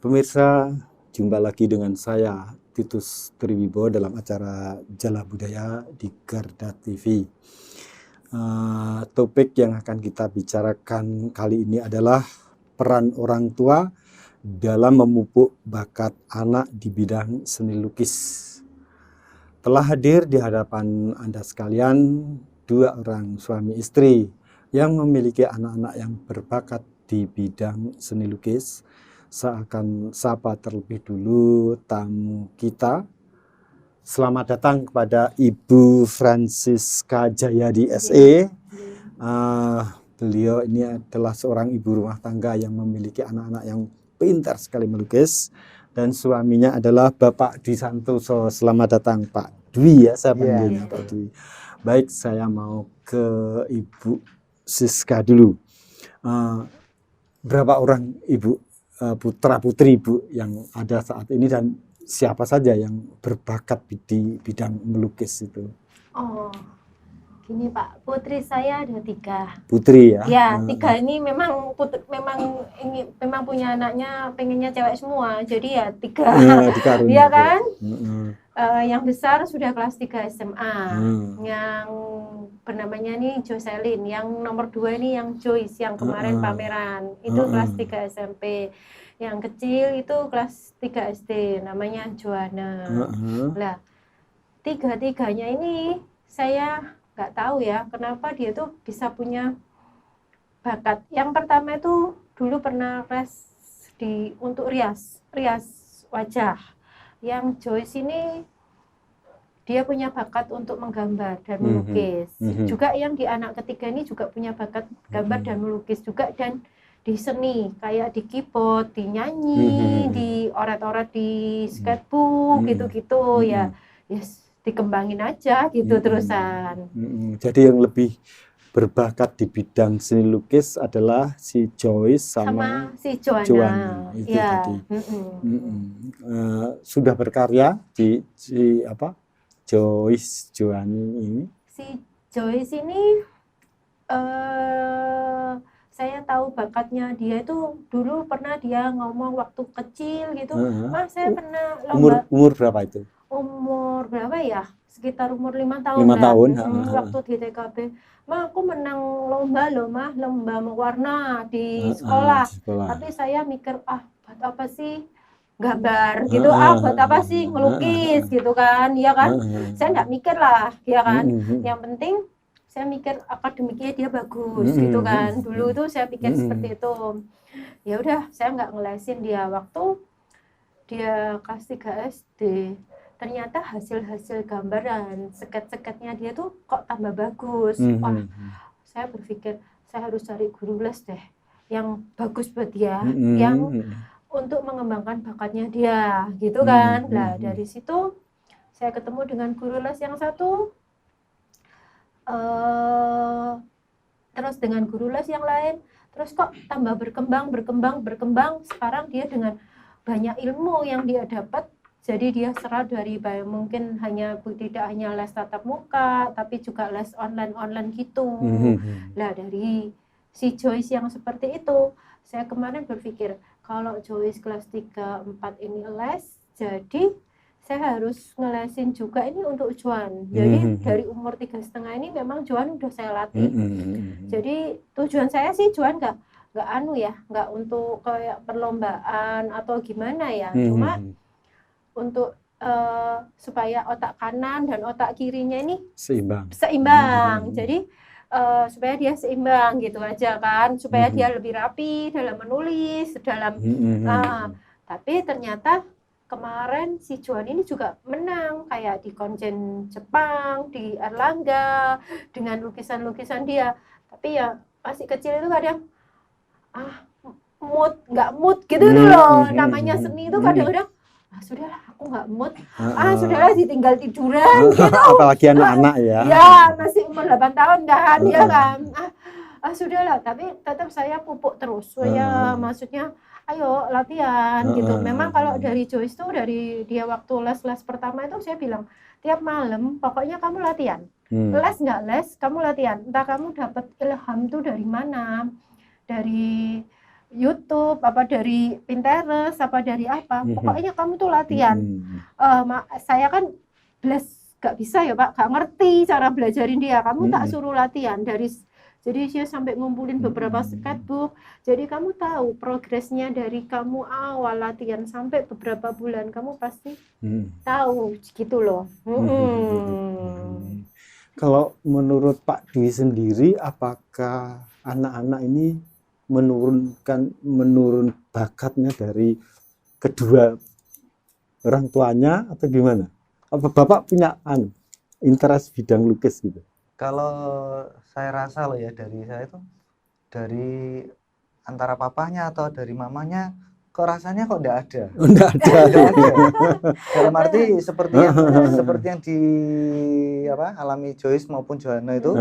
Pemirsa, jumpa lagi dengan saya Titus Triwibowo dalam acara Jala Budaya di Garda TV. Topik yang akan kita bicarakan kali ini adalah peran orang tua dalam memupuk bakat anak di bidang seni lukis. Telah hadir di hadapan Anda sekalian dua orang suami istri yang memiliki anak-anak yang berbakat di bidang seni lukis. Saya akan sapa terlebih dulu tamu kita. Selamat datang kepada Ibu Francisca Jayadi SE. Beliau ini adalah seorang ibu rumah tangga yang memiliki anak-anak yang pintar sekali melukis. Dan suaminya adalah Bapak Dwi Santoso. Selamat datang Pak Dwi ya, saya panggilnya Pak Dwi. Baik, saya mau ke Ibu Siska dulu. Berapa orang Ibu putra putri Ibu yang ada saat ini dan siapa saja yang berbakat di bidang melukis itu? Oh, gini Pak, putri saya ada 3. Putri ya? Ya, 3 ini memang memang punya anaknya pengennya cewek semua, jadi ya 3. Iya kan? Yang besar sudah kelas 3 SMA, yang bernamanya nih Jocelyn, yang nomor 2 ini yang Joyce yang kemarin pameran itu kelas 3 SMP, yang kecil itu kelas 3 SD namanya Joanna. Lah, 3-tiganya ini saya nggak tahu ya kenapa dia tuh bisa punya bakat. Yang pertama itu dulu pernah les untuk rias wajah. Yang Joyce ini dia punya bakat untuk menggambar dan melukis. Juga yang di anak ketiga ini juga punya bakat gambar dan melukis juga, dan di seni kayak di keyboard, di nyanyi, di oret-oret di sketchbook gitu-gitu ya. Yes, dikembangin aja gitu terusan. Jadi yang lebih berbakat di bidang seni lukis adalah si Joyce sama si Joanna. Itu ya. tadi. Sudah berkarya di Joyce Joanna ini. Si Joyce ini saya tahu bakatnya dia itu dulu pernah dia ngomong waktu kecil gitu, Mas saya pernah lomba. Umur berapa itu? Umur berapa ya? Sekitar umur 5 tahun. 5 tahun. Waktu di TKB, Ma aku menang lomba loh Mah, lomba mewarna di sekolah. Tapi saya mikir buat apa sih gambar gitu, buat apa sih ngelukis gitu kan, ya kan? Saya nggak mikir lah, ya kan? Yang penting saya mikir akademiknya dia bagus gitu kan. Dulu tuh saya pikir seperti itu. Ya udah, saya nggak ngelesin dia waktu dia kelas 3 SD. Ternyata hasil gambaran seket-seketnya dia tuh kok tambah bagus. Wah, saya berpikir saya harus cari guru les deh yang bagus buat dia, yang untuk mengembangkan bakatnya dia gitu kan. Nah dari situ saya ketemu dengan guru les yang satu, terus dengan guru les yang lain, terus kok tambah berkembang. Sekarang dia dengan banyak ilmu yang dia dapat, jadi dia serah dari mungkin tidak hanya les tatap muka tapi juga les online gitu. Nah dari si Joyce yang seperti itu, saya kemarin berpikir kalau Joyce kelas 3-4 ini les, jadi saya harus ngelesin juga ini untuk Joan. Jadi dari umur 3,5 ini memang Joan udah saya latih. Jadi tujuan saya sih Joan nggak untuk kayak perlombaan atau gimana ya, cuma untuk supaya otak kanan dan otak kirinya ini seimbang. Jadi supaya dia seimbang gitu aja kan, supaya dia lebih rapi dalam menulis, tapi ternyata kemarin si Joan ini juga menang kayak di konjen Jepang, di Erlangga dengan lukisan-lukisan dia. Tapi ya masih kecil itu kadang nggak mood gitu loh. Namanya seni itu kadang-kadang sudahlah aku nggak mood, sudahlah ditinggal tiduran gitu. Apalagi anak-anak ya. Ya masih umur 8 tahun kan, ya kan. Sudahlah, tapi tetap saya pupuk terus. Saya maksudnya ayo latihan gitu. Memang kalau dari Joyce tuh dari dia waktu les pertama itu saya bilang tiap malam pokoknya kamu latihan. Les nggak les, kamu latihan. Entah kamu dapat ilham tuh dari mana, dari YouTube, apa dari Pinterest, apa dari apa. Pokoknya kamu tuh latihan. Saya kan gak bisa ya Pak, gak ngerti cara belajarin dia. Kamu tak suruh latihan jadi dia sampai ngumpulin beberapa sketchbook. Jadi kamu tahu progresnya dari kamu awal latihan sampai beberapa bulan, kamu pasti tahu gitu loh. Kalau menurut Pak Dwi sendiri, apakah anak-anak ini menurun bakatnya dari kedua orang tuanya atau gimana? Apa Bapak punya interest bidang lukis gitu? Kalau saya rasa loh ya, dari saya itu dari antara papanya atau dari mamanya kok rasanya kok enggak ada. Enggak ada. Dalam arti seperti yang di alami Joyce maupun Johanna itu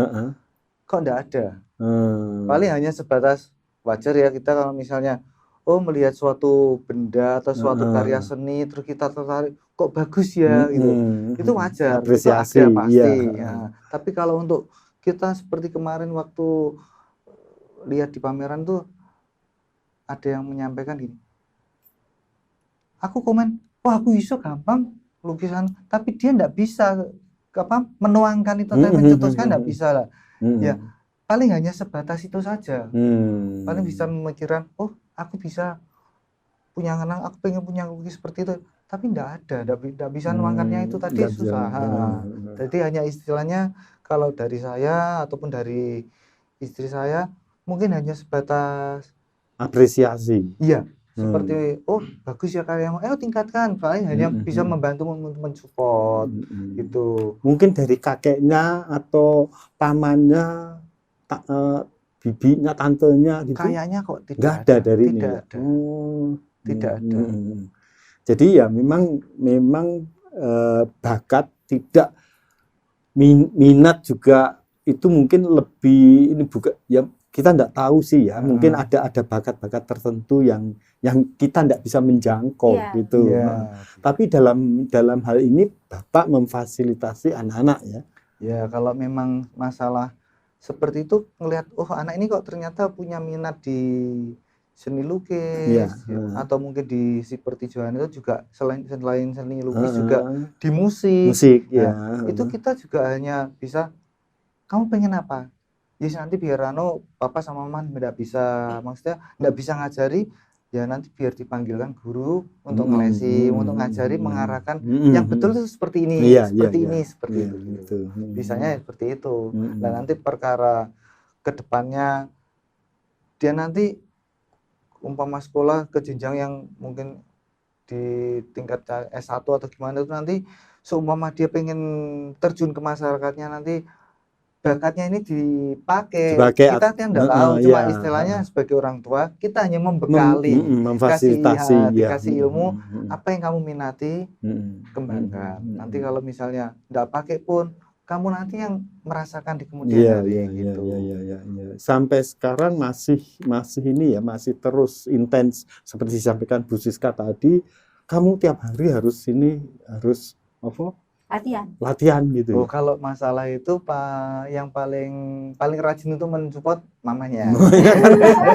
kok enggak ada. Paling hanya sebatas wajar ya kita kalau misalnya melihat suatu benda atau suatu karya seni terus kita tertarik, kok bagus ya gitu. Itu wajar, apresiasi, itu ada pasti. Ya. Tapi kalau untuk kita seperti kemarin waktu lihat di pameran tuh ada yang menyampaikan gini, aku komen, wah aku bisa gampang lukisan, tapi dia enggak bisa menuangkan itu, mencetuskan enggak bisa lah. Ya paling hanya sebatas itu saja. Paling bisa memikirkan, aku bisa punya kenang, aku pengen punya lukis seperti itu, tapi enggak bisa nuangkannya, itu tadi susah. Jadi hanya istilahnya kalau dari saya ataupun dari istri saya mungkin hanya sebatas apresiasi. Iya, seperti bagus ya karyamu, tingkatkan, paling hanya bisa membantu mensupport gitu. Mungkin dari kakeknya atau pamannya, bibinya, tantenya gitu. Kayaknya kok tidak ada dari ini. Tidak ada. Jadi ya memang bakat, tidak minat juga itu mungkin lebih ini bukan ya, kita enggak tahu sih ya. Mungkin ada bakat-bakat tertentu yang kita enggak bisa menjangkau gitu. Tapi dalam hal ini Bapak memfasilitasi anak-anak ya. Ya kalau memang masalah seperti itu, ngelihat anak ini kok ternyata punya minat di seni lukis, atau mungkin di seperti Johan itu juga selain seni lukis juga di musik. Itu kita juga hanya bisa, kamu pengen apa? Ya nanti biar papa sama mama enggak bisa, maksudnya enggak bisa ngajari, ya nanti biar dipanggilkan guru untuk ngelesi, untuk ngajari, mengarahkan yang betul itu seperti ini, seperti itu. Bisanya seperti itu. Dan nanti perkara kedepannya dia nanti umpama sekolah ke jenjang yang mungkin di tingkat S1 atau gimana itu, nanti seumpama dia pengen terjun ke masyarakatnya, nanti bakatnya ini dipakai kita tidak tahu, cuma istilahnya sebagai orang tua kita hanya membekali, memfasilitasi, dikasih ilmu, apa yang kamu minati, kembangkan. Nanti kalau misalnya tidak pakai pun, kamu nanti yang merasakan di kemudian hari gitu. Sampai sekarang masih ini ya, masih terus intens seperti disampaikan Bu Siska tadi. Kamu tiap hari harus apa? Latihan gitu. Kalau masalah itu yang paling rajin itu mensupport mamanya.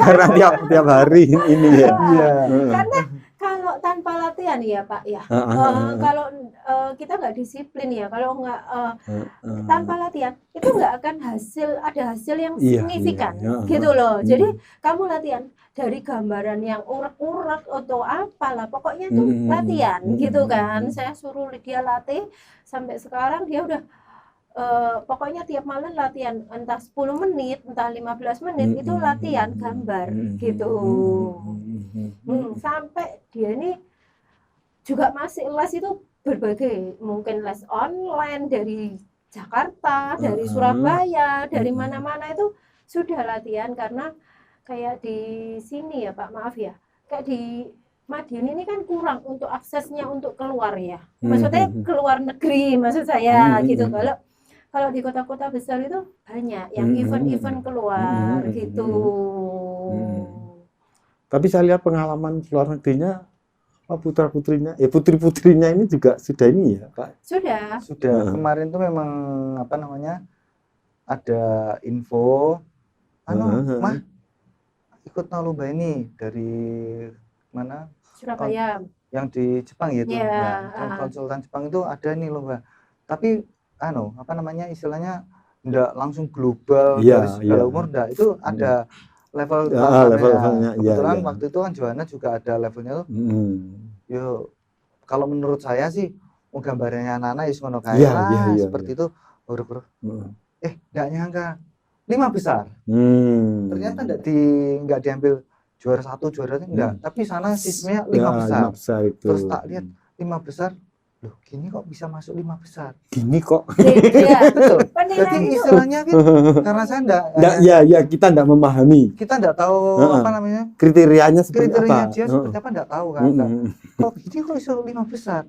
Karena tiap hari ini ya. Karena kalau tanpa latihan ya Pak ya, kalau kita nggak disiplin ya, kalau nggak tanpa latihan itu nggak akan ada hasil yang signifikan gitu loh. Jadi kamu latihan dari gambaran yang urak-urak atau apalah, pokoknya itu latihan gitu kan. Saya suruh dia latih sampai sekarang dia udah pokoknya tiap malam latihan, entah 10 menit, entah 15 menit itu latihan gambar gitu. Sampai dia ini juga masih les itu berbagai, mungkin les online dari Jakarta, dari Surabaya, dari mana-mana itu sudah latihan. Karena kayak di sini ya Pak, maaf ya, kayak di Madiun ini kan kurang untuk aksesnya untuk keluar ya, maksudnya keluar negeri maksud saya gitu. Kalau di kota-kota besar itu banyak yang event-event keluar gitu. Tapi saya lihat pengalaman luar negerinya, putra-putrinya, putri-putrinya ini juga sudah ini ya Pak? Sudah. Kemarin tuh memang ada info, Mah, ikut lomba ini dari mana? Surabaya. Yang di Jepang gitu. Ya, Nah, konsultan Jepang itu ada nih lomba. Tapi apa namanya istilahnya enggak langsung global Iya, dari segala iya. umur enggak. Itu ada level Ah, tahapannya. level-levelnya, iya, Kebetulan iya. waktu itu kan Johanna juga ada levelnya tuh. Mm. Yo, kalau menurut saya sih gambarnya anak-anak is ngono kae Iya, lah, iya, iya, seperti itu. Huruf-huruf. Mm. Enggak nyangka 5 besar. Ternyata enggak diambil juara 1, juara 2 enggak, tapi sana sistemnya 5 besar. 5 besar itu. Terus tak lihat 5 besar, loh gini kok bisa masuk 5 besar? Gini kok. Iya. Betul. Jadi Penilaian itu istilahnya kan karena saya enggak Ya kita enggak memahami kita enggak tahu apa namanya kriterianya seperti kriteria apa. dia seperti apa enggak tahu kan. Kok gini kok iso 5 besar?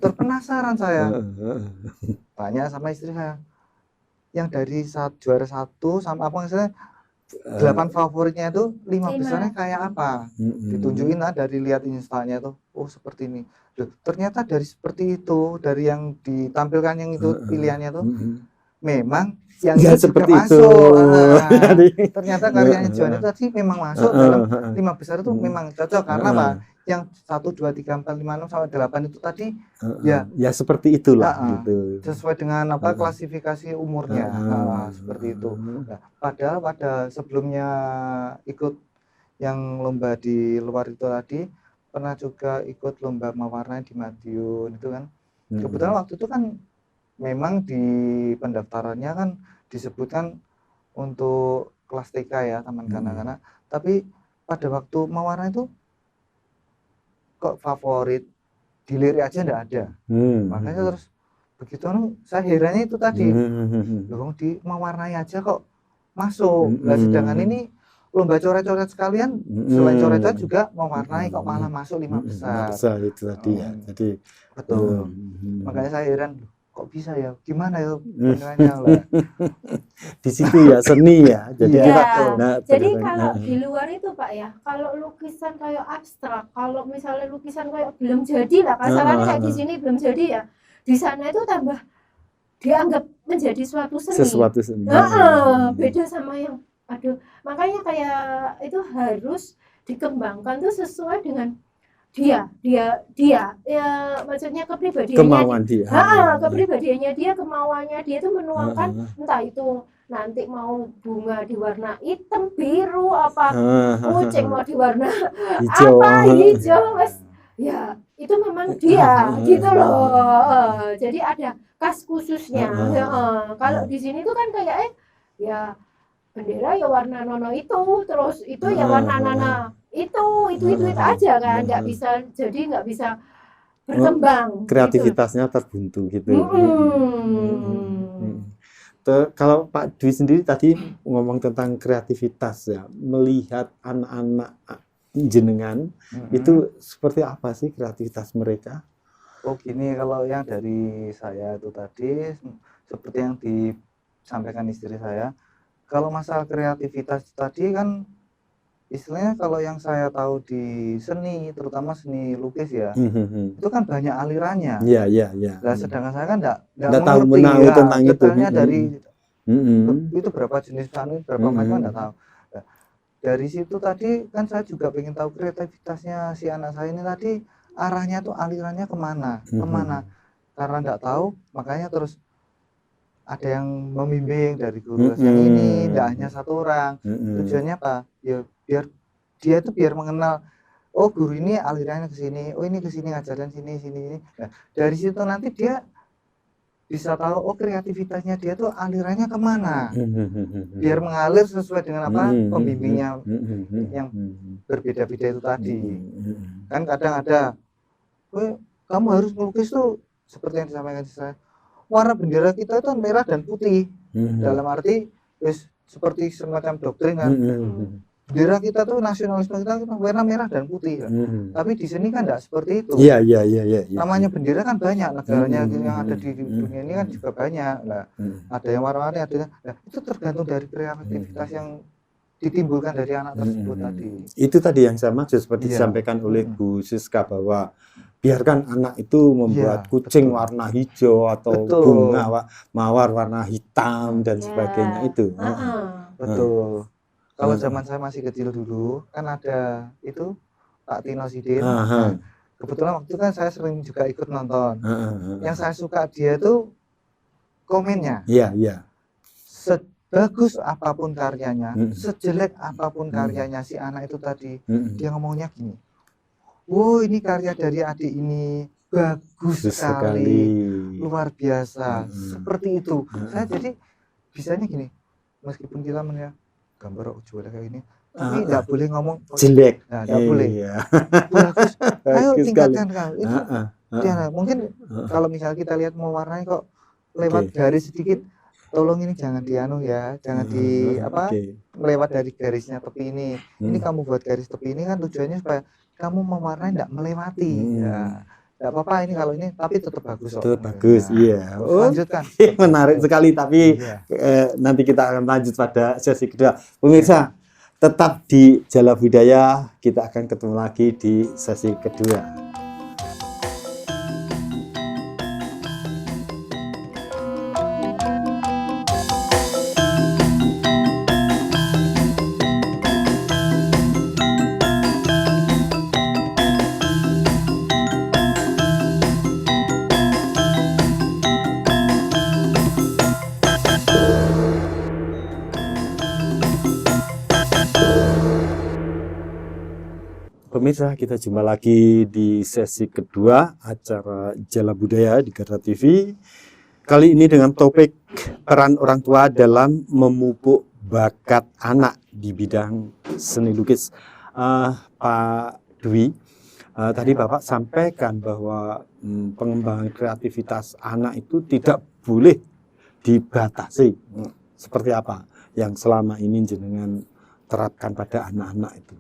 Terpenasaran saya. Tanya sama istri saya. Yang dari juara 1 sama apa misalnya 8 favoritnya itu 5 besarnya kayak apa? Ditunjukin lah dari lihat instanya tuh. Oh seperti ini. Loh, ternyata dari seperti itu, dari yang ditampilkan yang itu pilihannya tuh memang yang ya, itu seperti juga itu. masuk. Ternyata karyanya Johanna itu tadi memang masuk dalam 5 besar itu memang cocok karena apa? Yang 1, 2, 3, 4, 5, 6 sampai 8 itu tadi ya seperti itulah gitu. Sesuai dengan apa klasifikasi umurnya. Seperti itu. Nah, padahal pada sebelumnya ikut yang lomba di luar itu tadi pernah juga ikut lomba mewarnai di Madiun itu kan. Kebetulan waktu itu kan memang di pendaftarannya kan disebutkan untuk kelas TK ya taman kanak-kanak, tapi pada waktu mewarnai itu kok favorit dilirik aja enggak ada. Makanya terus begitu saya herannya itu tadi. Loh di mewarnai aja kok masuk. Nah, sedangkan ini lomba coret-coret sekalian selain coret-coret juga mewarnai kok malah masuk 5 besar. 5 besar itu tadi ya. Jadi betul. Makanya saya heran kok bisa ya? Gimana ya penilaiannya lah. Di situ ya seni ya. Jadi jadi kalau di luar itu Pak ya, kalau lukisan kayak abstrak, kalau misalnya lukisan kayak belum jadi lah, kasarannya kayak di sini belum jadi ya, di sana itu tambah dianggap menjadi suatu seni. Sesuatu seni. Beda sama yang, makanya kayak itu harus dikembangkan tuh sesuai dengan dia ya, maksudnya kepribadiannya kemauan dia. Kepribadiannya dia, kemauannya dia itu menuangkan entah itu nanti mau bunga diwarna hitam, biru, apa kucing mau diwarna hijau, ya itu memang dia gitu loh. Jadi ada khas khususnya. Kalau di sini tuh kan kayak ya bendera ya warna nono itu, terus itu ya warna nana itu aja kan, nggak bisa berkembang. Kreativitasnya gitu. Terbuntu gitu. Kalau Pak Dwi sendiri tadi ngomong tentang kreativitas ya, melihat anak-anak jenengan itu seperti apa sih kreativitas mereka? Oh gini, kalau yang dari saya itu tadi seperti yang disampaikan istri saya, kalau masalah kreativitas tadi kan istilahnya kalau yang saya tahu di seni, terutama seni lukis ya, itu kan banyak alirannya. Iya. Nah, sedangkan saya kan enggak tahu menahu tentang itu. Dari itu berapa jenis seni, berapa macam enggak tahu. Nah, dari situ tadi kan saya juga pengen tahu kreativitasnya si anak saya ini tadi arahnya tuh alirannya kemana. Karena enggak tahu, makanya terus ada yang membimbing dari guru yang ini, tidak hanya satu orang. Tujuannya apa? Ya biar dia itu biar mengenal, oh guru ini alirannya ke sini, oh ini ke sini ngajarin sini. Nah, dari situ nanti dia bisa tahu, oh kreativitasnya dia tuh alirannya kemana. Biar mengalir sesuai dengan apa pembimbingnya yang berbeda-beda itu tadi. Kan kadang ada, kamu harus melukis tuh seperti yang disampaikan saya. Warna bendera kita itu merah dan putih. Dalam arti seperti semacam doktrin kan. Bendera kita tuh nasionalisme kita warna merah dan putih kan. Tapi di sini kan enggak seperti itu. Iya. Namanya bendera kan banyak, negaranya yang ada di dunia ini kan juga banyak. Nah, ada yang warna-warni, ada itu tergantung dari kreativitas yang ditimbulkan dari anak tersebut tadi. Itu tadi yang saya maksud seperti disampaikan oleh Bu Siska bahwa biarkan anak itu membuat kucing warna hijau atau bunga mawar warna hitam dan sebagainya itu. Betul. Kalau zaman saya masih kecil dulu kan ada itu Pak Tino Sidin. Aha. Nah, kebetulan waktu itu kan saya sering juga ikut nonton. Heeh. Yang saya suka dia tuh komennya. Iya, iya. Sebagus apapun karyanya, Mm. sejelek apapun karyanya si anak itu tadi, Mm-mm. dia ngomongnya gini. Oh, ini karya dari adik ini bagus sekali, luar biasa. Seperti itu. Saya jadi bisanya gini, meskipun kita melihat gambar jual kayak gini, tapi tidak boleh ngomong jelek. Nah, tidak boleh. Iya. Bagus. Ayo Bagus tingkatkan kau. Itu Heeh. dia, mungkin kalau misalnya kita lihat mau warnai kok lewat garis sedikit, tolong ini jangan dianu ya, jangan di apa melewat dari garisnya tepi ini. Ini kamu buat garis tepi ini kan tujuannya supaya kamu mewarnai tidak melewati. Ya, tidak apa-apa ini kalau ini, tapi tetap bagus. Tetap bagus, iya. Lanjutkan. Menarik sekali, tapi nanti kita akan lanjut pada sesi kedua. Pemirsa, tetap di Jala Budaya, kita akan ketemu lagi di sesi kedua. Pemirsa, kita jumpa lagi di sesi kedua acara Jala Budaya di Garda TV. Kali ini dengan topik peran orang tua dalam memupuk bakat anak di bidang seni lukis. Pak Dwi, tadi Bapak sampaikan bahwa pengembangan kreativitas anak itu tidak boleh dibatasi. Seperti apa yang selama ini jenengan terapkan pada anak-anak itu?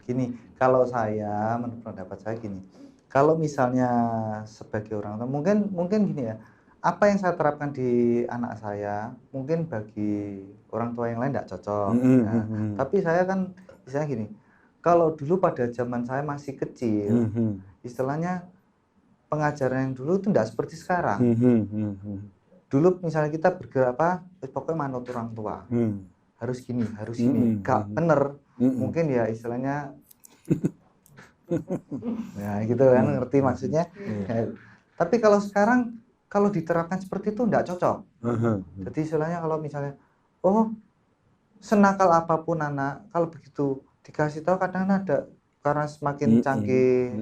Gini, kalau saya menurut pendapat saya gini, kalau misalnya sebagai orang tua mungkin gini ya, apa yang saya terapkan di anak saya mungkin bagi orang tua yang lain tidak cocok ya. Tapi saya kan misalnya gini, kalau dulu pada zaman saya masih kecil, istilahnya pengajaran yang dulu itu tidak seperti sekarang. Dulu misalnya kita bergerak apa, pokoknya manut orang tua, harus gini, gak bener. Mungkin ya istilahnya ya gitu kan, ngerti maksudnya. Tapi kalau sekarang kalau diterapkan seperti itu enggak cocok. Jadi istilahnya kalau misalnya senakal apapun anak, kalau begitu dikasih tahu kadang ada, karena semakin canggih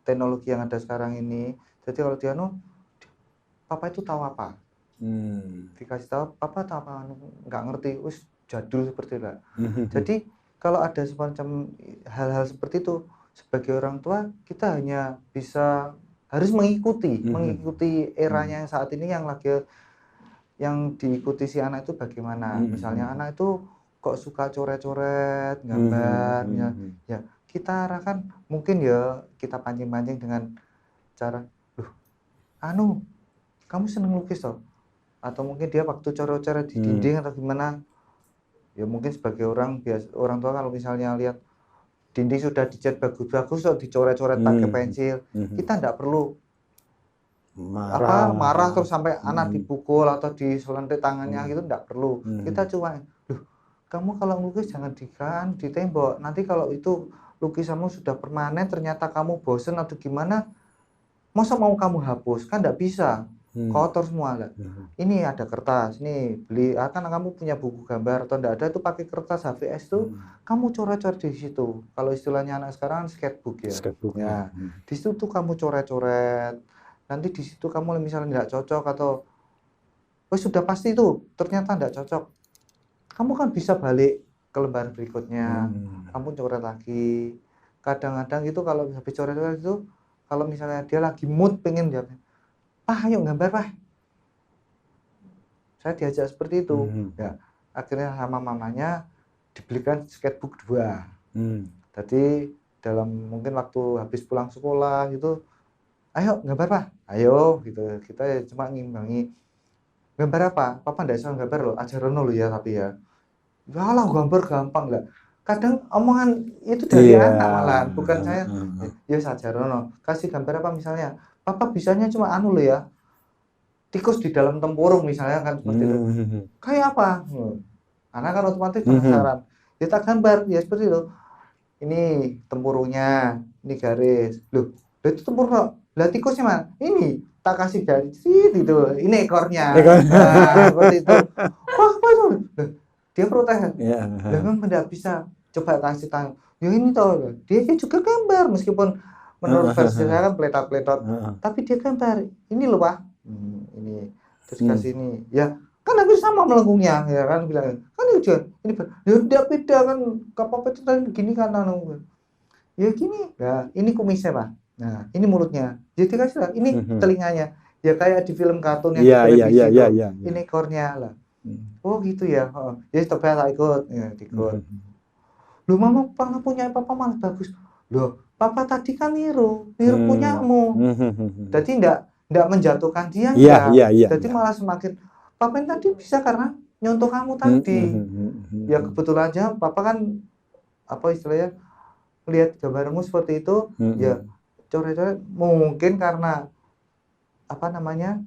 teknologi yang ada sekarang ini, jadi kalau dia papa itu tahu apa, dikasih tahu papa tahu apa, nggak ngerti, wis jadul seperti itu. Jadi kalau ada semacam hal-hal seperti itu, sebagai orang tua kita hanya harus mengikuti eranya saat ini yang diikuti si anak itu bagaimana. Misalnya anak itu kok suka coret-coret gambar, ya kita arahkan, mungkin ya kita pancing-pancing dengan cara, kamu seneng lukis toh? Atau mungkin dia waktu coret-coret di dinding atau gimana, ya mungkin sebagai orang tua kalau misalnya lihat dinding sudah dicat bagus-bagus atau dicoret-coret pakai pensil, kita tidak perlu marah terus sampai anak dipukul atau diselentik tangannya gitu, tidak perlu. Kita cuma, kamu kalau lukis jangan di tembok, nanti kalau itu lukisanmu sudah permanen ternyata kamu bosen atau gimana, masa mau kamu hapus, kan tidak bisa. Kotor semua lah. Ini ada kertas, ini beli, kan kamu punya buku gambar atau enggak ada itu pakai kertas HVS tuh, kamu coret-coret di situ. Kalau istilahnya anak sekarang sketchbook ya. Ya. Di situ tuh kamu coret-coret. Nanti di situ kamu misalnya enggak cocok atau sudah pasti itu ternyata enggak cocok, kamu kan bisa balik ke lembar berikutnya. Kamu coret lagi. Kadang-kadang itu kalau habis coret-coret itu, kalau misalnya dia lagi mood pengen dia, ayo gambar Pak. Saya diajak seperti itu. Ya, akhirnya sama mamanya dibelikan sketchbook 2. Jadi dalam mungkin waktu habis pulang sekolah gitu, ayo gambar Pak. Ayo gitu. Kita cuma ngimbangi. Gambar apa? Papa enggak bisa gambar loh, ajaran lo ya tapi ya. Yalah gambar gampang lah. Kadang omongan itu dari anak malah, bukan saya. Ya sajarono. Kasih gambar apa misalnya? Papa bisanya cuma lo ya, tikus di dalam tempurung misalnya kan seperti itu. Kayak apa? anak kan otomatis penasaran. Kita gambar ya seperti itu. Ini tempurungnya, ini garis. Loh, itu tempurung. Lah tikusnya mana? Ini tak kasih garis itu. Ini ekornya. Nah, seperti itu. Wah, apa itu? Loh, dia protes. Ya. Lah memang tidak bisa. Coba kasih tahu. Ya ini tahu. Dia juga gambar meskipun menurut versi saya kan peletot-peletot. Tapi dia gambar. Ini loh, Pak. Ini terus kasih ini. Ya, kan hampir sama melengkungnya ya kan bilang. Kan itu ini ya udah beda kan. Kapal itu tadi begini kan ya gini. Ya, ini kumisnya, Pak. Nah, ini mulutnya. Jadi kasih lah. Ini telinganya. Ya kayak di film kartun yang di televisi itu. Ini ekornya lah. Oh gitu ya. Ya coba tak ikut. Ya, ikut. Loh mama punya papa malah bagus. Loh papa tadi kan niru punyamu. Jadi enggak menjatuhkan dia jadi malah semakin papa yang tadi bisa karena nyontoh kamu tadi. Ya kebetulan aja papa kan apa istilahnya melihat gambarmu seperti itu ya coret-coret mungkin karena apa namanya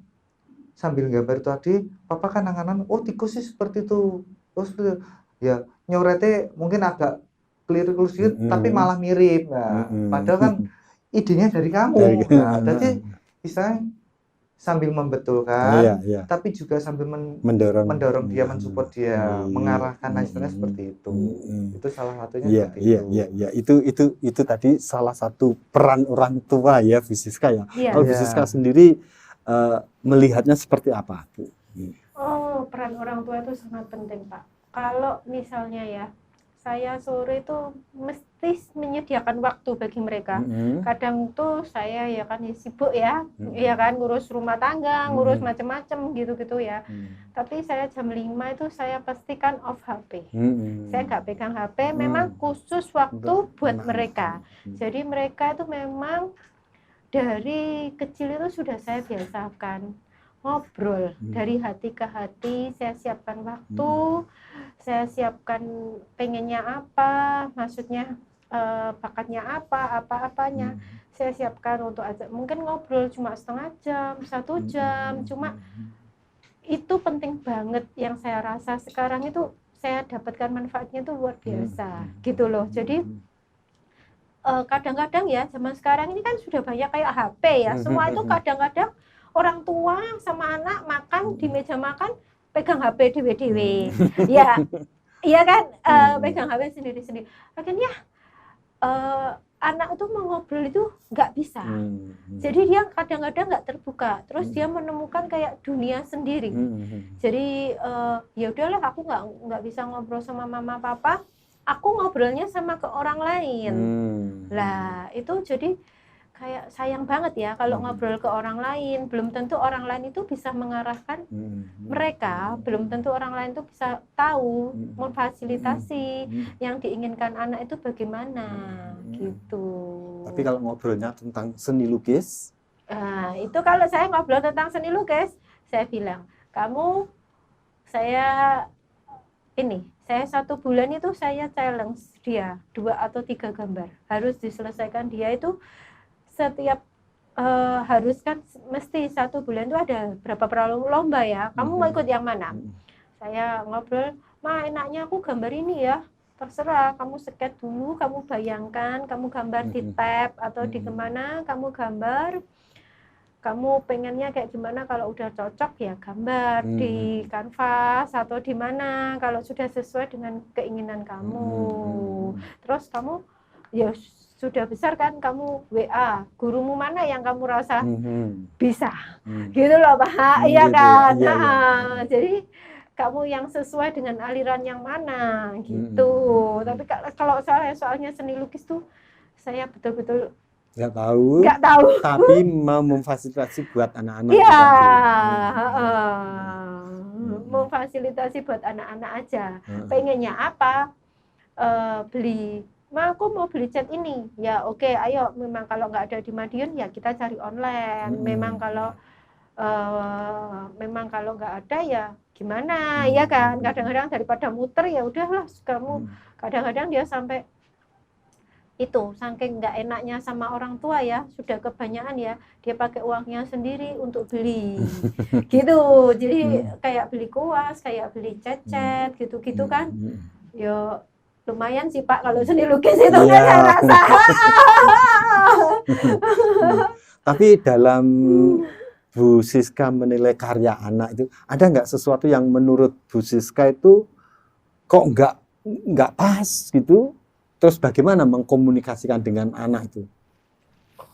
sambil gambar tadi papa kan angan-angan oh tikus sih seperti itu. Terus ya nyoretnya mungkin agak keliru sedikit tapi malah mirip. Nah, padahal kan idenya dari kamu. Nah, jadi istilahnya sambil membetulkan tapi juga sambil mendorong dia, mensupport dia, mengarahkan istilahnya seperti itu. Itu salah satunya seperti itu. Itu tadi salah satu peran orang tua ya, Bu Siska ya. Kalau Bu Siska sendiri melihatnya seperti apa, Bu? Oh, peran orang tua itu sangat penting, Pak. Kalau misalnya ya saya sore itu mesti menyediakan waktu bagi mereka. Kadang tuh saya ya kan sibuk ya, ya kan ngurus rumah tangga, ngurus macam-macam gitu-gitu ya. Tapi saya jam 5 itu saya pastikan off HP. Saya nggak pegang HP, memang khusus waktu buat mereka. Jadi mereka itu memang dari kecil itu sudah saya biasakan ngobrol dari hati ke hati. Saya siapkan waktu, saya siapkan pengennya apa, maksudnya bakatnya apa-apanya. Saya siapkan untuk ajak mungkin ngobrol cuma setengah jam, 1 jam, cuma itu penting banget. Yang saya rasa sekarang itu saya dapatkan manfaatnya itu luar biasa gitu loh. Jadi kadang-kadang ya zaman sekarang ini kan sudah banyak kayak HP ya, semua itu kadang-kadang orang tua sama anak makan di meja makan pegang HP dewe-dewe. Ya, iya kan, pegang HP sendiri-sendiri. Akhirnya anak itu mau ngobrol itu nggak bisa. Jadi dia kadang-kadang nggak terbuka. Terus dia menemukan kayak dunia sendiri. Jadi ya udahlah, aku nggak bisa ngobrol sama mama papa. Aku ngobrolnya sama ke orang lain. Lah itu jadi kayak sayang banget ya kalau ngobrol ke orang lain. Belum tentu orang lain itu bisa mengarahkan mereka, belum tentu orang lain itu bisa tahu memfasilitasi yang diinginkan anak itu bagaimana gitu. Tapi kalau ngobrolnya tentang seni lukis, itu kalau saya ngobrol tentang seni lukis, saya bilang saya 1 bulan itu saya challenge dia 2 atau 3 gambar harus diselesaikan. Dia itu setiap harus kan mesti 1 bulan itu ada berapa lomba ya, kamu mau ikut yang mana? Saya ngobrol, ma enaknya aku gambar ini ya, terserah kamu sket dulu, kamu bayangkan, kamu gambar di tab atau di kemana, kamu gambar, kamu pengennya kayak gimana, kalau udah cocok ya gambar di kanvas atau di mana, kalau sudah sesuai dengan keinginan kamu. Terus kamu ya sudah besar kan, kamu WA gurumu mana yang kamu rasa bisa gitu loh Pak. Iya kan. Jadi kamu yang sesuai dengan aliran yang mana gitu. Tapi kalau soalnya seni lukis tuh saya betul-betul nggak tahu, tapi mau memfasilitasi buat anak-anak. Iya, memfasilitasi buat anak-anak aja. Pengennya apa? Beli. Ma, aku mau beli cat ini. Ya oke, ayo. Memang kalau nggak ada di Madiun ya kita cari online. Memang kalau nggak ada ya gimana, ya kan? Kadang-kadang daripada muter ya udahlah kamu. Kadang-kadang dia sampai itu saking nggak enaknya sama orang tua ya, sudah kebanyakan ya dia pakai uangnya sendiri untuk beli gitu. Jadi kayak beli kuas, kayak beli cecet gitu-gitu kan. Yo lumayan sih Pak kalau seni lukis itu Iya. saya rasa. Tapi dalam Bu Siska menilai karya anak itu, ada nggak sesuatu yang menurut Bu Siska itu kok nggak pas gitu? Terus bagaimana mengkomunikasikan dengan anak itu?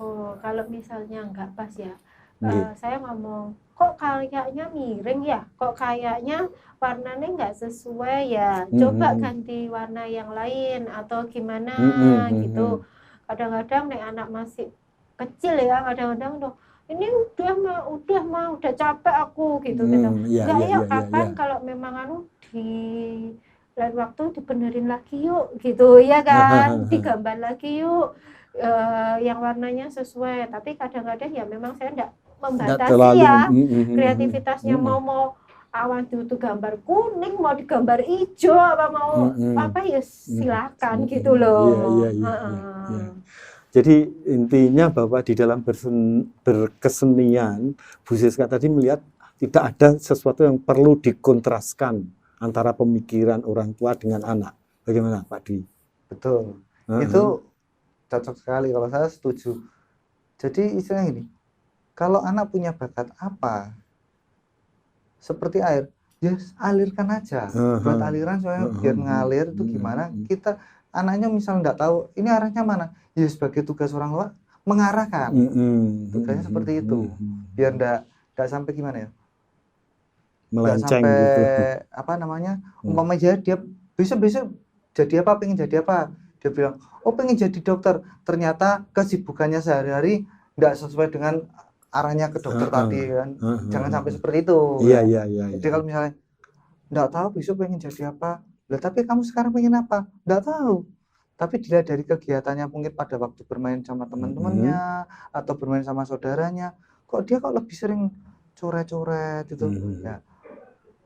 Oh, kalau misalnya nggak pas ya, Nggih. saya ngomong, kok kayaknya miring ya, kok kayaknya warnanya nggak sesuai ya, coba ganti warna yang lain atau gimana gitu. Kadang-kadang nih anak masih kecil ya, kadang-kadang tuh ini udah capek aku gitu gitu. Iya, Nggak iya, ya iya, kapan iya. kalau memang di lain waktu dibenerin lagi yuk gitu ya kan, digambar lagi yuk yang warnanya sesuai. Tapi kadang-kadang ya memang saya enggak Nggak membatasi terlalu ya kreativitasnya, mau awan itu gambar kuning, mau digambar hijau, apa mau apa ya silakan gitu loh. Iya, iya, iya. Jadi intinya bahwa di dalam berkesenian, Bu Siska tadi melihat tidak ada sesuatu yang perlu dikontraskan antara pemikiran orang tua dengan anak. Bagaimana Pak Dwi? Betul. Itu cocok sekali, kalau saya setuju. Jadi istilahnya gini, kalau anak punya bakat apa, seperti air, ya alirkan aja, buat aliran soalnya biar ngalir itu gimana. Kita anaknya misal nggak tahu ini arahnya mana, ya sebagai tugas orang tua mengarahkan. Tugasnya seperti itu, biar nggak sampai gimana ya, nggak Melenceng sampai gitu. apa namanya, umpamanya dia besok jadi apa, pengen jadi apa, dia bilang oh pengen jadi dokter, ternyata kesibukannya sehari-hari nggak sesuai dengan arahnya ke dokter tadi kan. Jangan sampai seperti itu. Iya. Jadi kalau misalnya nggak tahu besok pengen jadi apa, lah tapi kamu sekarang pengen apa, nggak tahu, tapi dilihat dari kegiatannya, mungkin pada waktu bermain sama teman-temannya atau bermain sama saudaranya, kok dia lebih sering coret-coret itu, ya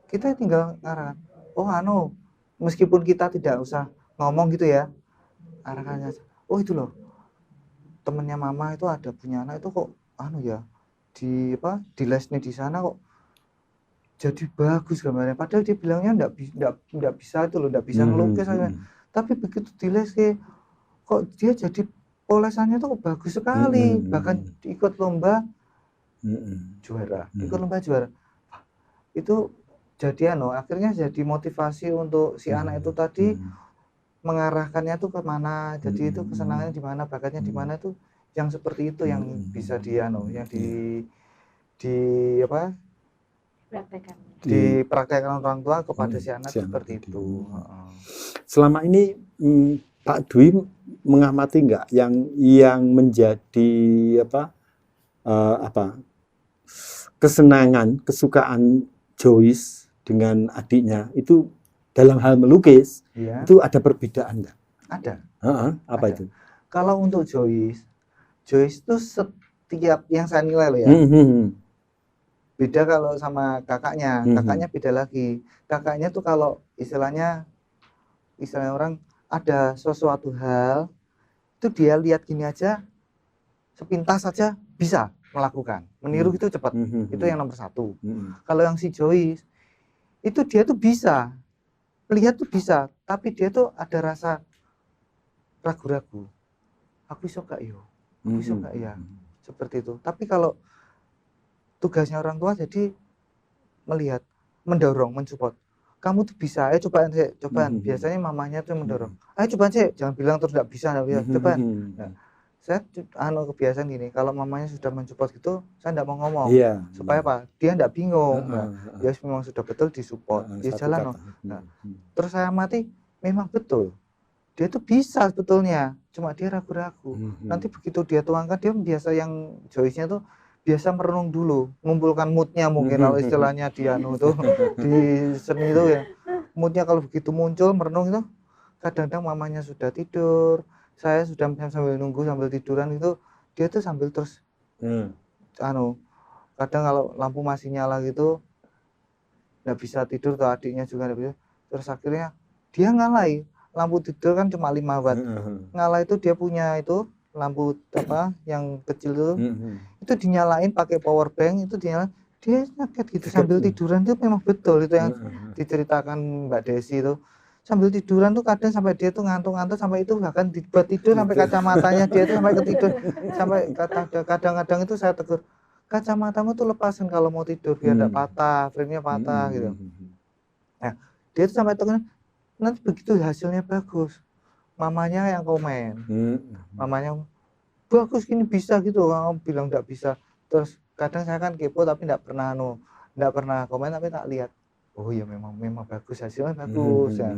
kita tinggal ngarahkan, oh meskipun kita tidak usah ngomong gitu ya, arahkannya, oh itu loh temennya mama itu ada punya anak itu kok ya di les nih di sana kok jadi bagus gambarnya, padahal dia bilangnya nggak bisa itu loh, nggak bisa ngelukis aja. Tapi begitu di les kok dia jadi polesannya tuh bagus sekali, bahkan ikut lomba juara, itu jadi akhirnya jadi motivasi untuk si anak itu tadi, mengarahkannya tuh kemana, jadi itu kesenangannya di mana, bakatnya di mana tuh, yang seperti itu yang bisa yang dipraktekkan orang tua kepada si anak seperti itu. Selama ini Pak Dwi mengamati nggak yang menjadi kesenangan, kesukaan Joyce dengan adiknya itu dalam hal melukis, itu ada perbedaan nggak? Ada. Apa ada. itu? Kalau untuk Joyce itu setiap yang saya nilai loh ya, beda kalau sama kakaknya. Kakaknya beda lagi. Kakaknya tuh kalau istilahnya orang ada sesuatu hal itu dia lihat gini aja, sepintas saja bisa melakukan, meniru itu cepat. Itu yang nomor satu. Kalau yang si Joyce itu dia tuh bisa lihat tuh bisa, tapi dia tuh ada rasa ragu-ragu, aku bisa gak yo, aku bisa gak ya, seperti itu. Tapi kalau tugasnya orang tua jadi melihat, mendorong, mensupport, kamu tuh bisa, ayo cobaan sih, cobaan. Biasanya mamanya tuh mendorong, ayo cobaan sih, jangan bilang terus nggak bisa, cobaan. Nah, saya kebiasaan gini, kalau mamanya sudah mensupport gitu, saya nggak mau ngomong, supaya apa? Dia nggak bingung. Dia memang sudah betul disupport, dia jalan. Nah, terus saya amati, memang betul, dia tuh bisa sebetulnya, cuma dia ragu-ragu. Nanti begitu dia tuangkan, dia biasa yang Joyce-nya tuh biasa merenung dulu, mengumpulkan moodnya mungkin kalau istilahnya dia tuh di seni itu ya, moodnya kalau begitu muncul merenung itu, kadang-kadang mamanya sudah tidur, saya sudah sambil nunggu sambil tiduran itu, dia tuh sambil terus kadang kalau lampu masih nyala gitu nggak bisa tidur, tuh adiknya juga nggak bisa, terus akhirnya dia ngalai, lampu tidur kan cuma 5 watt. Ngala itu dia punya itu lampu apa yang kecil itu dinyalain pakai power bank, itu dinyalain, dia ngaget gitu sambil tiduran. Itu memang betul itu yang diceritakan Mbak Desi itu, sambil tiduran tuh kadang sampai dia tuh ngantuk-ngantuk, sampai itu bahkan dibuat tidur sampai kacamatanya dia itu sampai ketidur, sampai kadang-kadang itu saya tegur, kacamatamu tuh lepasin kalau mau tidur biar tidak patah, frame-nya patah gitu. Nah dia tuh sampai tegur, nanti begitu hasilnya bagus, mamanya yang komen, mamanya bagus gini bisa gitu, kamu bilang tidak bisa. Terus kadang saya kan kepo tapi tidak pernah komen, tapi tak lihat, oh ya memang bagus, hasilnya bagus ya.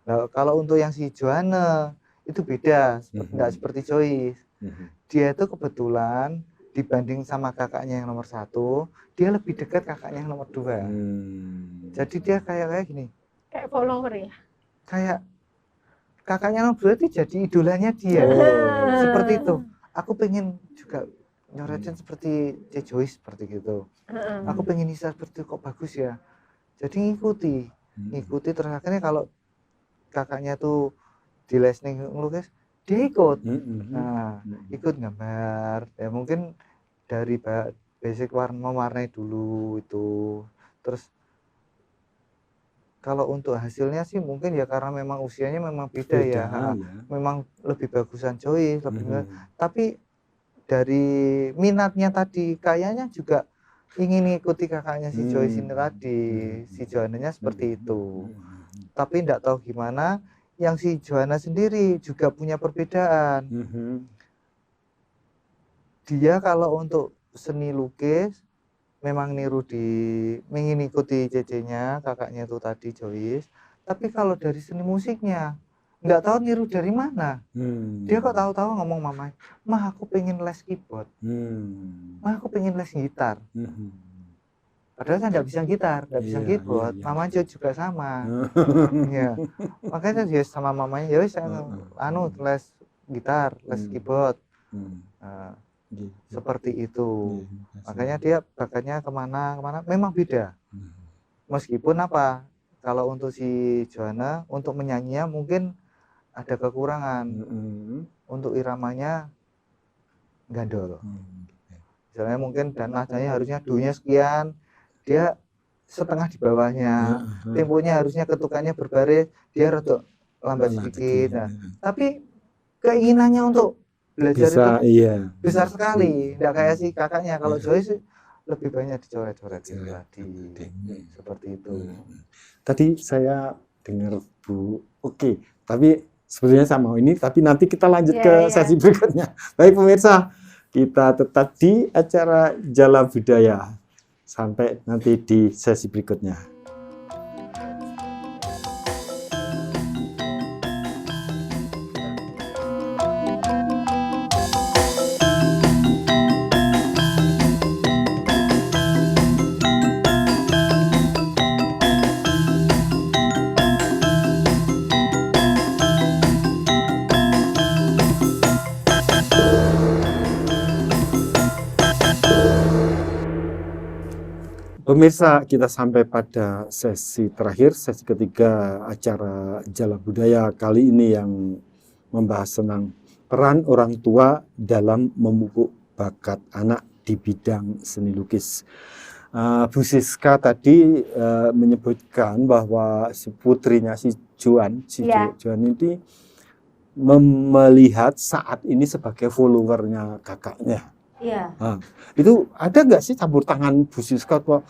Nah, kalau untuk yang si Joanne itu beda, tidak seperti Joyce. Dia itu kebetulan dibanding sama kakaknya yang nomor 1, dia lebih dekat kakaknya yang nomor 2. Jadi dia kayak gini, kayak follower ya, kayak kakaknya nomor 2 itu jadi idolanya dia. Seperti itu. Aku pengen juga nyoretin seperti Joyce seperti gitu. Aku pengen bisa seperti itu, kok bagus ya. Jadi ngikuti terus akhirnya kalau kakaknya tuh di les nih ngelukis, dia ikut. Nah, ikut gambar. Ya mungkin dari basic mewarnai dulu itu. Terus kalau untuk hasilnya sih mungkin ya karena memang usianya memang beda ya. Memang lebih bagusan Joyce, tapi dari minatnya tadi kayaknya juga ingin mengikuti kakaknya si Joyce ini tadi, si Joanna-nya seperti itu. Tapi tidak tahu gimana yang si Joanna sendiri juga punya perbedaan. Dia kalau untuk seni lukis memang mengikuti CC-nya kakaknya itu tadi Joyce, tapi kalau dari seni musiknya nggak tahu niru dari mana. Dia kok tahu-tahu ngomong mamanya, mah aku pengen les keyboard, mah aku pengen les gitar. Padahal kan nggak bisa gitar, nggak bisa keyboard. Mamanya juga sama. Ya, makanya dia sama mamanya, ya saya les gitar, les keyboard. Seperti itu. Makanya dia bakatnya kemana memang beda. Meskipun apa, kalau untuk si Joanna untuk menyanyinya mungkin ada kekurangan. Untuk iramanya gandol. Misalnya mungkin dan nadanya harusnya do-nya sekian, dia setengah di bawahnya. Temponya harusnya ketukannya berbaris, dia rada lambat sedikit. Nah, tapi keinginannya untuk belajar itu besar sekali, tidak kayak si kakaknya. Kalau Joyce lebih banyak dicoret-coret itu tadi, seperti itu. Tadi saya dengar Bu, tapi sebenarnya sama ini, tapi nanti kita lanjut ke sesi berikutnya. Baik pemirsa, kita tetap di acara Jala Budaya, sampai nanti di sesi berikutnya. Pemirsa, kita sampai pada sesi terakhir, sesi ketiga acara Jala Budaya kali ini yang membahas tentang peran orang tua dalam memupuk bakat anak di bidang seni lukis. Bu Siska tadi menyebutkan bahwa si putrinya si Joan ini melihat saat ini sebagai followernya kakaknya. Nah, itu ada nggak sih campur tangan Bu Siska bahwa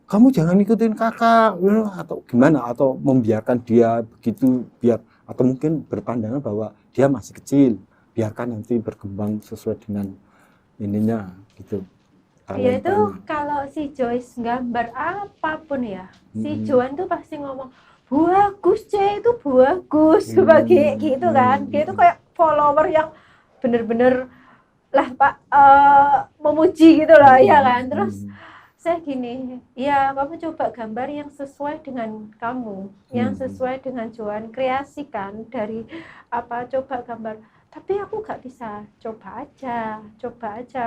kamu jangan ikutin kakak atau gimana, atau membiarkan dia begitu atau mungkin berpandangan bahwa dia masih kecil, biarkan nanti berkembang sesuai dengan ininya gitu. Ya itu kalau si Joyce gambar apapun ya, si Joan tuh pasti ngomong bagus itu bagus sebagai gitu kan. Dia itu kayak follower yang bener-bener lah Pak memuji gitu lah ya kan. Terus saya gini, ya kamu coba gambar yang sesuai dengan kamu, yang sesuai dengan Joan, kreasikan dari apa, coba gambar. Tapi aku gak bisa, coba aja.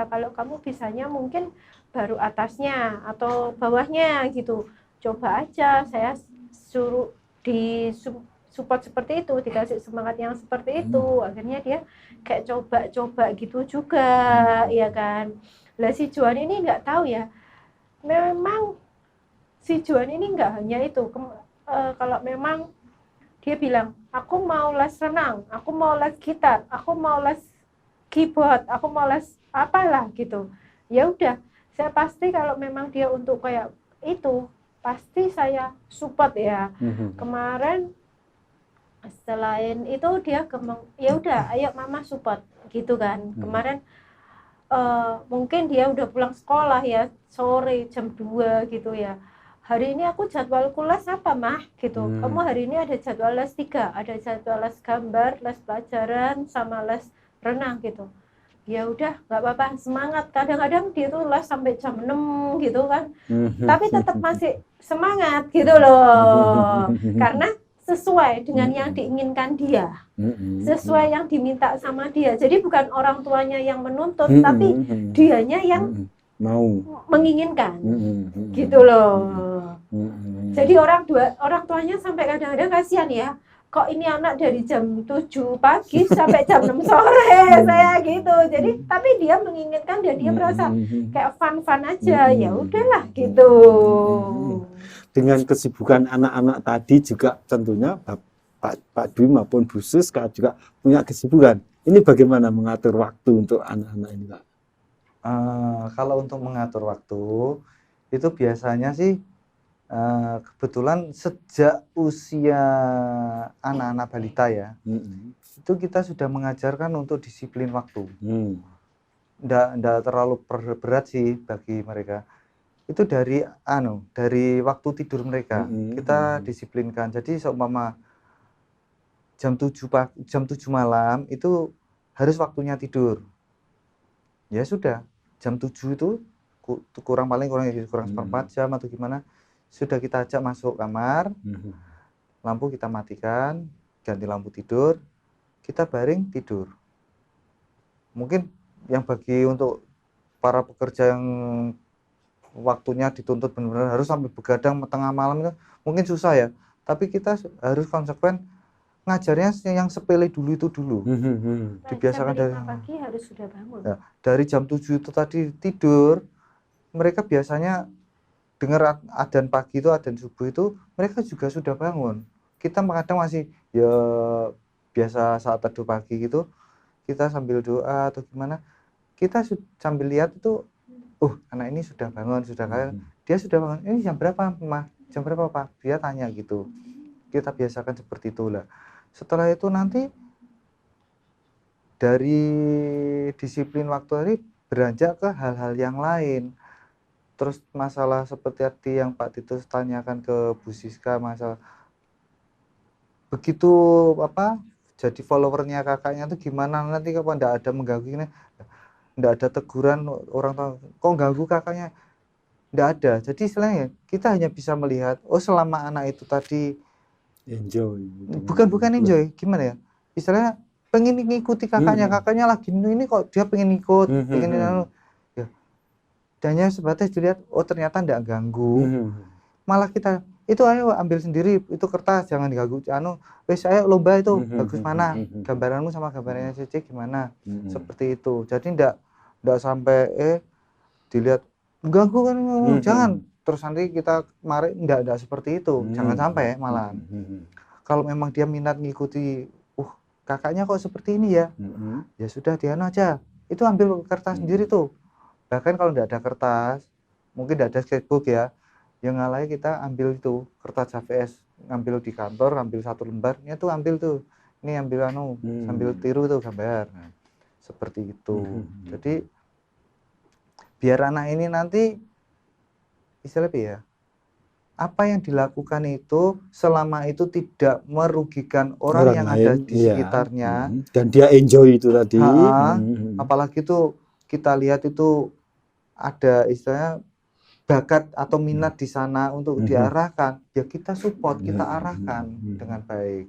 Kalau kamu bisanya mungkin baru atasnya atau bawahnya gitu, coba aja. Saya suruh support seperti itu, dikasih semangat yang seperti itu, akhirnya dia kayak coba-coba gitu juga, ya kan. Lah si Juan ini nggak tahu ya, memang si Juan ini nggak hanya itu, kalau memang dia bilang, aku mau les renang, aku mau les gitar, aku mau les keyboard, aku mau les apalah gitu. Ya udah, saya pasti kalau memang dia untuk kayak itu, pasti saya support ya. Kemarin selain itu dia ya udah, ayo mama support gitu kan. Kemarin mungkin dia udah pulang sekolah ya, sore jam 2 gitu ya. Hari ini aku jadwalku les apa mah gitu. Kamu hari ini ada jadwal les 3, ada jadwal les gambar, les pelajaran, sama les renang gitu. Ya udah, nggak apa-apa, semangat. Kadang-kadang dia tuh les sampai jam 6 gitu kan, tapi tetap masih semangat gitu loh, karena sesuai dengan yang diinginkan dia, sesuai yang diminta sama dia. Jadi bukan orang tuanya yang menuntut, tapi dianya yang mau menginginkan gitu loh. Jadi orang tuanya sampai kadang-kadang kasihan ya, kok ini anak dari jam 7 pagi sampai jam 6 sore saya gitu. Jadi tapi dia menginginkan dan dia merasa kayak fun aja, ya udahlah gitu. Dengan kesibukan anak-anak tadi juga tentunya Pak Dwi maupun Bu Siska juga punya kesibukan. Ini bagaimana mengatur waktu untuk anak-anak ini, Pak? Kalau untuk mengatur waktu itu biasanya sih kebetulan sejak usia anak-anak balita ya, itu kita sudah mengajarkan untuk disiplin waktu. Nggak terlalu berat sih bagi mereka. Itu dari waktu tidur mereka kita disiplinkan. Jadi seumpama jam 7 malam itu harus waktunya tidur. Ya sudah, jam 7 itu kurang seperempat jam atau gimana, sudah kita ajak masuk kamar, lampu kita matikan, ganti lampu tidur, kita baring tidur. Mungkin yang bagi untuk para pekerja yang waktunya dituntut benar-benar harus sampai begadang tengah malam itu mungkin susah ya, tapi kita harus konsekuen ngajarnya yang sepele itu dulu. Dibiasakan Jam dari 5 pagi harus sudah bangun. Ya, dari jam 7 itu tadi tidur, mereka biasanya dengar adzan pagi itu, adzan subuh itu, mereka juga sudah bangun. Kita kadang masih ya biasa saat teduh pagi gitu, kita sambil doa atau gimana, kita sambil lihat itu, anak ini sudah bangun, dia sudah bangun. Ini jam berapa, Mah? Jam berapa, Pak? Dia tanya gitu. Kita biasakan seperti itulah. Setelah itu nanti dari disiplin waktu tadi beranjak ke hal-hal yang lain. Terus masalah seperti yang Pak Titus tanyakan ke Bu Siska, masalah begitu jadi followernya kakaknya itu gimana, nanti kalau enggak ada mengganggu ini, enggak ada teguran orang tua, kok ganggu kakaknya, enggak ada. Jadi istilahnya kita hanya bisa melihat, selama anak itu tadi enjoy. Bukan enjoy, gimana ya? Istilahnya pengen ngikuti kakaknya lagi ini kok dia pengen ikut, pengen ya. Dannya sebatas dilihat, ternyata enggak ganggu. Malah kita itu ayo ambil sendiri itu kertas, jangan diganggu. Wes ayo lomba itu bagus mana? Gambaranmu sama gambarannya Cici gimana? Seperti itu. Jadi enggak sampai dilihat ganggu kan, jangan. Terus nanti kita mari enggak seperti itu. Jangan sampai malah. Kalau memang dia minat ngikuti, kakaknya kok seperti ini ya. Ya sudah dia aja. Itu ambil kertas sendiri tuh. Bahkan kalau enggak ada kertas, mungkin enggak ada sketchbook ya. Yang ngalai kita ambil itu kertas HVS, ngambil di kantor, ambil 1 lembar, itu ambil tuh. Ini ambil sambil tiru tuh gambar. Nah, seperti itu. Jadi biar anak ini nanti istilahnya ya, apa yang dilakukan itu selama itu tidak merugikan orang yang lain, ada di sekitarnya, dan dia enjoy itu tadi. Apalagi itu kita lihat itu ada istilahnya bakat atau minat di sana untuk diarahkan, ya kita support, kita arahkan dengan baik.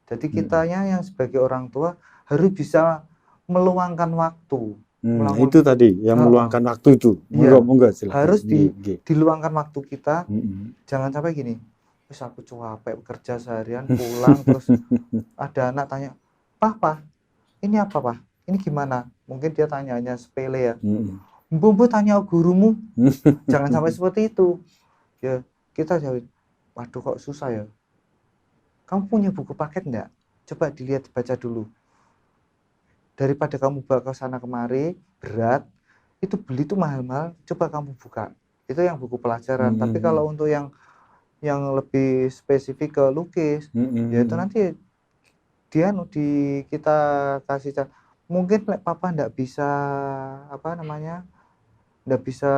Jadi kitanya yang sebagai orang tua harus bisa meluangkan waktu. Itu tadi yang meluangkan waktu itu. Monggo, harus diluangkan waktu kita. Jangan sampai gini, Terus aku capek kerja seharian pulang terus ada anak tanya, "Papa, ini apa, Pak? Ini gimana?" Mungkin dia tanyanya sepele ya. "Mbok tanya gurumu." Jangan sampai seperti itu. Ya, kita jawab, "Waduh kok susah ya. Kamu punya buku paket enggak? Coba dilihat baca dulu. Daripada kamu bawa ke sana kemari berat, itu beli tuh mahal-mahal, coba kamu buka." Itu yang buku pelajaran. Tapi kalau untuk yang lebih spesifik ke lukis, ya itu nanti dia kita kasih mungkin papa ndak bisa ndak bisa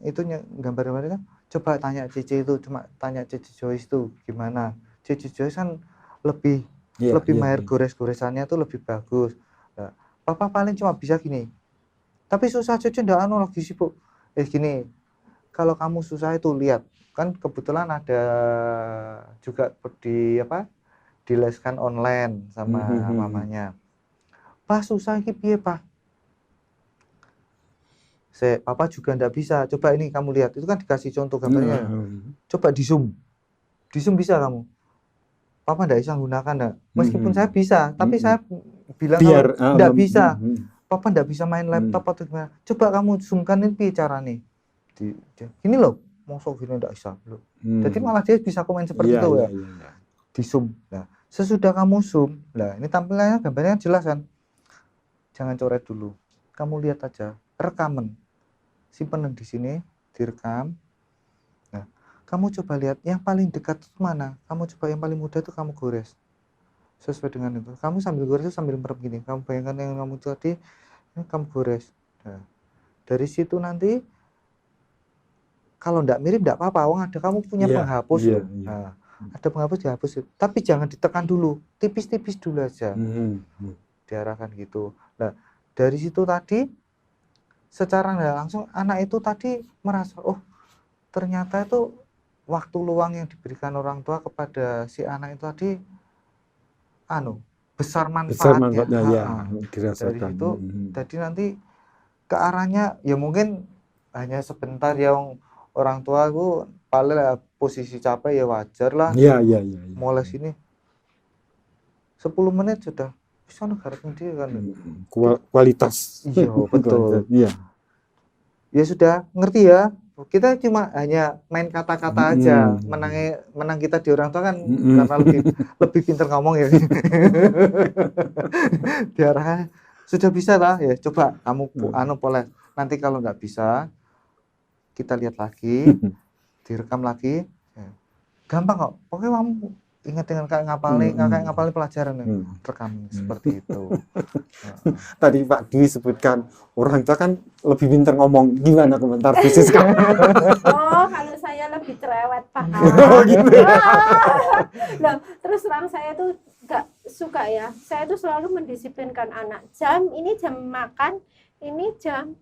itunya gambar-gambarnya kan, coba tanya Cici itu, cuma tanya Cici Joyce tuh gimana. Cici Joyce kan lebih mahir gores-goresannya tuh lebih bagus. Nah, papa paling cuma bisa gini, tapi susah Cici ndak lagi sibuk. Gini, kalau kamu susah itu lihat, kan kebetulan ada juga dileskan online sama mamanya. "Pak susah iki piye, Pak?" Papa juga ndak bisa. Coba ini kamu lihat, itu kan dikasih contoh gambarnya. Coba di zoom bisa kamu. Papa ndak bisa gunakan ndak. Meskipun saya bisa, tapi saya bilang kalau ndak bisa. Papa ndak bisa main laptop atau gimana. Coba kamu zoomkan ini piye carane. Gini loh, mosok gini ndak bisa. Jadi malah dia bisa komen seperti itu ya. Di zoom. Nah, sesudah kamu zoom, nah ini tampilannya gambarnya jelas kan. Jangan coret dulu. Kamu lihat aja, rekaman. Simpen di sini, direkam. Nah, kamu coba lihat yang paling dekat itu mana. Kamu coba yang paling mudah itu kamu gores. Sesuai dengan itu. Kamu sambil gores sambil merem gini. Kamu bayangkan yang kamu tadi, ini kamu gores. Nah, dari situ nanti kalau ndak mirip ndak apa-apa. Ada kamu punya penghapus loh. Nah, ada penghapus dihapus. Tapi jangan ditekan dulu. Tipis-tipis dulu aja. Diarahkan gitu. Nah, dari situ tadi secara nggak langsung anak itu tadi merasa, oh ternyata itu waktu luang yang diberikan orang tua kepada si anak itu tadi besar manfaatnya. Dari situ jadi nanti ke arahnya ya mungkin hanya sebentar yang orang tua itu paling posisi capek ya wajar lah. Mulai sini 10 menit sudah bisa negarakan dia kan. Kualitas. Iya betul. Ya sudah ngerti ya. Kita cuma hanya main kata-kata aja. Menang kita di orang tua kan karena lebih pintar ngomong ya. Diarahkan sudah bisa lah ya. Coba kamu poles. Nanti kalau nggak bisa kita lihat lagi, direkam lagi. Gampang kok. Pokoknya kamu ingat dengan kayak ngapalin pelajaran rekam seperti itu. Tadi Pak Dwi sebutkan orang tua kan lebih pintar ngomong, gimana komentar bisnis kamu? Oh, kalau saya lebih cerewet Pak. Gitu. Nah, terus terang saya tuh gak suka ya. Saya tuh selalu mendisiplinkan anak. Ini jam makan, ini jam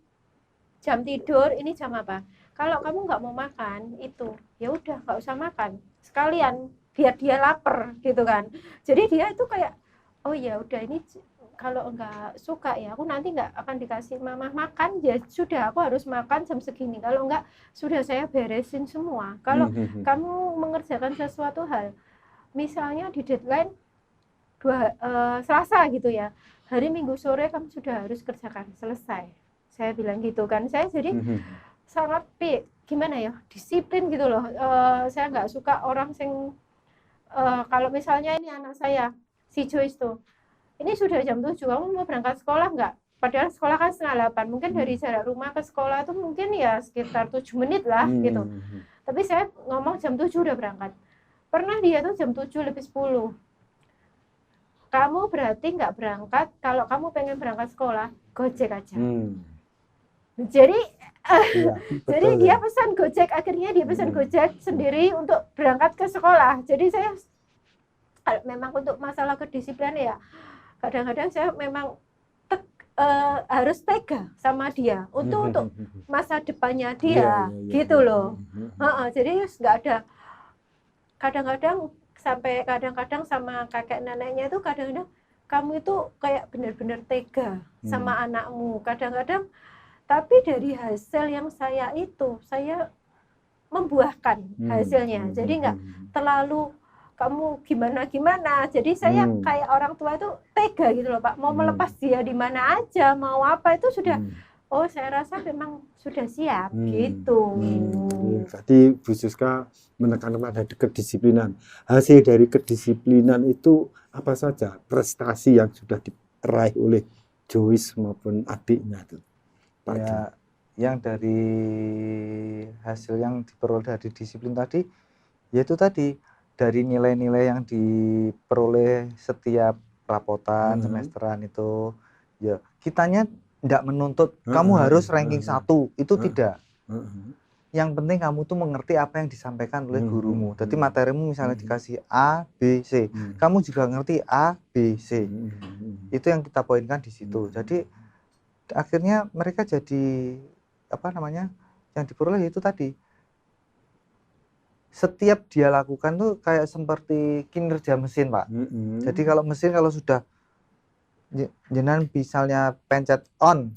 tidur, ini jam apa? Kalau kamu nggak mau makan itu, ya udah nggak usah makan. Sekalian biar dia lapar gitu kan. Jadi dia itu kayak, oh ya udah ini kalau enggak suka ya aku nanti enggak akan dikasih mama makan, ya sudah aku harus makan jam segini. Kalau enggak sudah saya beresin semua. Kalau kamu mengerjakan sesuatu hal, misalnya di deadline Selasa gitu ya, hari Minggu sore kamu sudah harus kerjakan selesai. Saya bilang gitu kan. Saya jadi sangat gimana ya, disiplin gitu loh. Saya nggak suka orang sing kalau misalnya ini anak saya, si Joyce tuh, ini sudah jam 7, kamu mau berangkat sekolah nggak? Padahal sekolah kan 7:30, mungkin dari jarak rumah ke sekolah itu mungkin ya sekitar 7 menit lah gitu. Tapi saya ngomong jam 7 udah berangkat. Pernah dia tuh jam 7:10. Kamu berarti nggak berangkat, kalau kamu pengen berangkat sekolah, Gojek aja. Jadi jadi dia pesan Gojek, akhirnya dia pesan Gojek sendiri untuk berangkat ke sekolah. Jadi saya memang untuk masalah kedisiplinan ya kadang-kadang saya memang harus tega sama dia untuk masa depannya dia gitu loh. Jadi nggak ada, kadang-kadang sama kakek neneknya itu kadang-kadang kamu itu kayak benar-benar tega sama anakmu kadang-kadang. Tapi dari hasil yang saya membuahkan hasilnya. Jadi nggak terlalu kamu gimana. Jadi saya kayak orang tua itu tega gitu loh Pak, mau melepas dia di mana aja, mau apa itu sudah oh saya rasa memang sudah siap gitu. Tadi Bu Siska menekankan pada kedisiplinan. Hasil dari kedisiplinan itu apa saja prestasi yang sudah diraih oleh Joyce maupun adiknya itu? Pak Ya, yang dari hasil yang diperoleh dari disiplin tadi, yaitu tadi dari nilai-nilai yang diperoleh setiap rapotan semesteran itu, ya kitanya tidak menuntut kamu harus ranking 1, itu tidak. Yang penting kamu tuh mengerti apa yang disampaikan oleh gurumu. Jadi materimu misalnya dikasih A, B, C, kamu juga ngerti A, B, C. Itu yang kita poinkan di situ. Jadi akhirnya mereka jadi apa namanya? Yang diperoleh itu tadi. Setiap dia lakukan tuh kayak seperti kinerja mesin, Pak. Jadi kalau mesin kalau sudah jenengan misalnya pencet on,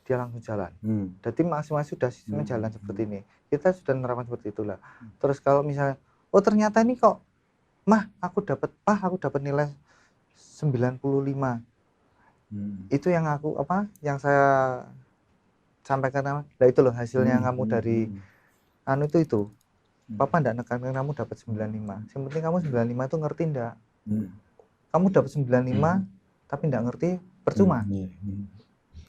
dia langsung jalan. Jadi masing-masing sudah sistemnya jalan seperti ini. Kita sudah menerapkan seperti itulah. Terus kalau misalnya, oh ternyata ini kok, aku dapat nilai 95. Itu yang yang saya sampaikan. Nah itu loh hasilnya kamu dari itu. Papa enggak nekan kamu dapat 95. Yang penting kamu 95 itu ngerti enggak? Kamu dapat 95 tapi enggak ngerti, percuma.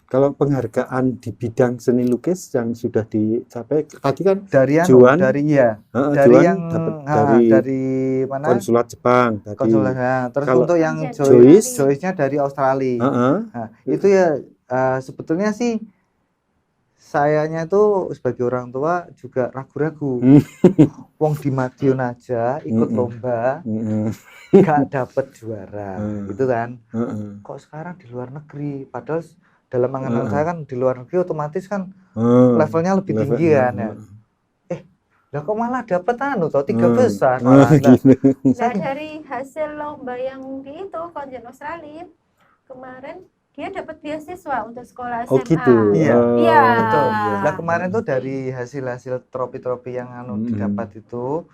Kalau penghargaan di bidang seni lukis yang sudah dicapai tadi kan dari Juan, dari Juan dapat dari mana? Konsulat Jepang tadi. Konsulat, terus Kalau untuk yang Joyce, Joyce-nya dari Australia. Nah, itu ya sebetulnya sih sayanya itu sebagai orang tua juga ragu-ragu. Wong di Madiun aja ikut lomba gak dapet juara gitu kan. Kok sekarang di luar negeri, padahal dalam pengenalan saya kan di luar negeri otomatis kan levelnya lebih tinggi kan ya. Lah kok malah dapet 3 besar malah. Nah dari hasil lomba yang di itu Konjen Australia kemarin dia dapat beasiswa untuk sekolah SMA. Oh gitu. Iya. Iya. Betul. Nah kemarin tuh dari hasil trofi-trofi yang didapat itu,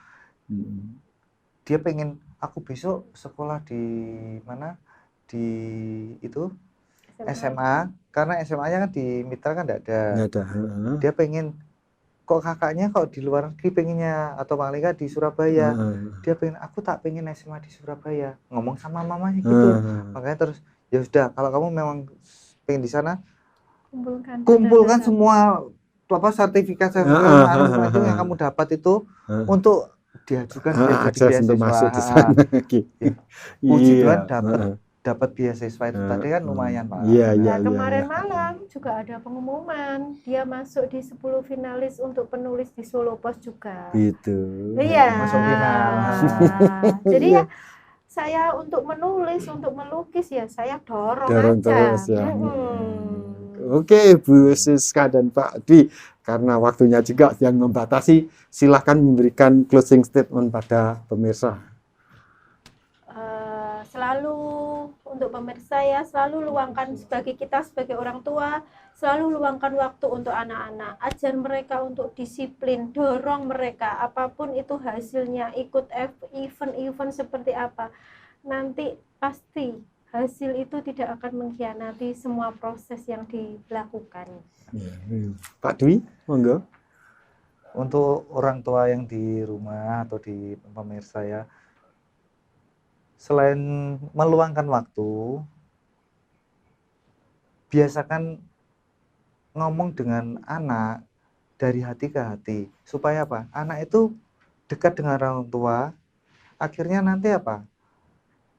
dia pengen aku besok sekolah di mana? Di itu SMA. Karena SMA-nya kan di Mitra kan enggak ada. Dia pengen kok kakaknya kok di luar negeri pengennya atau Malika di Surabaya. Dia pengen aku tak pengen SMA di Surabaya. Ngomong sama mamanya gitu. Makanya terus ya sudah kalau kamu memang pengen di sana kumpulkan semua sertifikat itu yang kamu dapat itu untuk diajukan jadi untuk masuk di beasiswa. sana. Puji Tuhan dapat beasiswa itu tadi kan lumayan Pak. Nah kemarin malam juga ada pengumuman dia masuk di 10 finalis untuk penulis di Solo Post juga. Gitu. Iya. Masuk final. Jadi ya saya untuk menulis, untuk melukis ya saya dorong aja. Terus ya. Oke Bu Siska dan Pak Dwi, karena waktunya juga yang membatasi, silakan memberikan closing statement pada pemirsa. Selalu untuk pemirsa ya, selalu luangkan kita sebagai orang tua, selalu luangkan waktu untuk anak-anak, ajar mereka untuk disiplin, dorong mereka apapun itu hasilnya, ikut event-event seperti apa, nanti pasti hasil itu tidak akan mengkhianati semua proses yang dilakukan. Pak Dwi, monggo. Untuk orang tua yang di rumah atau di pemirsa ya, selain meluangkan waktu, biasakan ngomong dengan anak dari hati ke hati. Supaya apa? Anak itu dekat dengan orang tua, akhirnya nanti apa?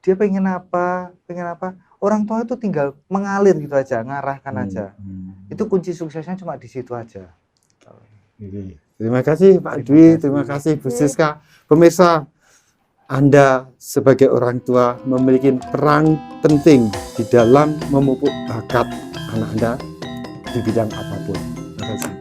Dia pengen apa? Orang tua itu tinggal mengalir gitu aja, ngarahkan aja. Itu kunci suksesnya cuma di situ aja. Terima kasih Pak Dwi, terima kasih Bu Siska. Pemirsa, Anda sebagai orang tua memiliki peran penting di dalam memupuk bakat anak Anda di bidang apapun. Terima kasih.